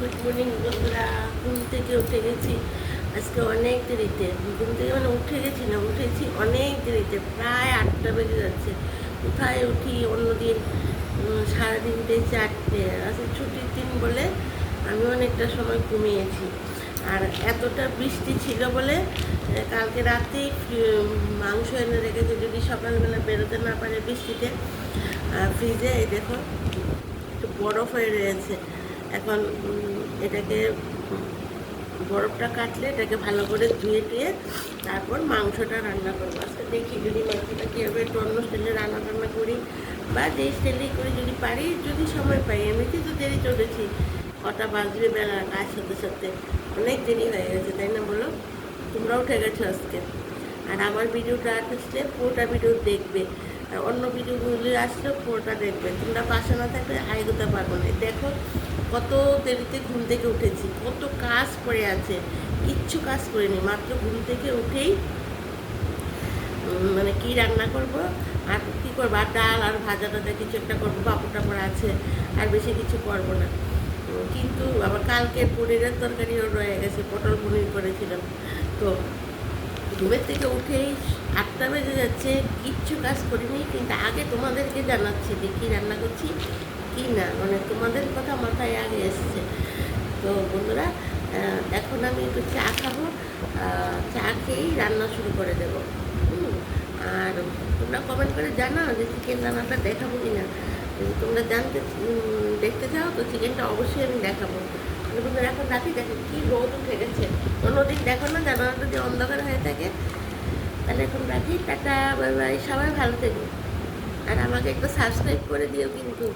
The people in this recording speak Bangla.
গুড মর্নিং বন্ধুরা। ঘুম থেকে উঠে গেছি আজকে অনেক দেরিতে। ঘুম থেকে মানে উঠে গেছি না, উঠেছি অনেক দেরিতে, প্রায় 8টা বেজে যাচ্ছে। কোথায় উঠি অন্যদিন সারাদিনটাই 4টে, আজকে ছুটির দিন বলে আমি অনেকটা সময় ঘুমিয়েছি। আর এতটা বৃষ্টি ছিল বলে কালকে রাতেই মাংস এনে রেখেছে, যদি সকালবেলা বেরোতে না পারে বৃষ্টিতে। ফ্রিজে এই দেখো একটু বরফ হয়ে রয়েছে। এখন এটাকে বরফটা কাটলে এটাকে ভালো করে ধুয়ে টুয়ে তারপর মাংসটা রান্না করবো। আজকে দেখি যদি মাংসটা কীভাবে একটু অন্য স্টাইলে রান্না করি বা যেই স্টাইলেই করি, যদি পারি, যদি সময় পাই। এমনিতেই তো দেরি চলেছি, কটা বাজবে বেলা, কাজ সাথে সাথে অনেক দেরি হয়ে গেছে, তাই না বলো? তোমরা উঠে গেছো আজকে। আর আমার ভিডিওটা আসলে পুরোটা ভিডিও দেখবে, আর অন্য ভিডিওগুলি আসলেও পুরোটা দেখবে। তোমরা পাশে না থাকলে আইগোতে পারবো না। দেখো কত দেরিতে ঘুম থেকে উঠেছি, কত কাজ পড়ে আছে, কিচ্ছু কাজ করিনি। মাত্র ঘুম থেকে উঠেই মানে কি রান্না করব আর কী করবো, আর ডাল আর ভাজা টাজা কিছু একটা করবো, পাঁপড় টাপড় আছে, আর বেশি কিছু করবো না। কিন্তু আবার কালকে পনিরের তরকারিও রয়ে গেছে, পটল পনির করেছিলাম। তো ঘুমের থেকে উঠেই 8টা বেজে যাচ্ছে, কিচ্ছু কাজ করিনি। কিন্তু আগে তোমাদেরকে জানাচ্ছি যে কী রান্না করছি কি না, মানে তোমাদের কথা মাথায় আগে এসছে। তো বন্ধুরা, এখন আমি একটু চা খাবো, চা খেয়েই রান্না শুরু করে দেবো। আর তোমরা কমেন্ট করে জানাও যে চিকেন রান্নাটা দেখাবো কি না। যদি তোমরা দেখতে চাও তো চিকেনটা অবশ্যই আমি দেখাবো। বন্ধুরা এখন রাখি, দেখো কী রোদ উঠে গেছে। অন্যদিন দেখো না জানালাটা যদি অন্ধকার হয়ে থাকে। তাহলে এখন রাখি, টাটা, বাই বাই, সবাই ভালো থেকো। আর আমাকে একটু সাবস্ক্রাইব করে দিও কিন্তু।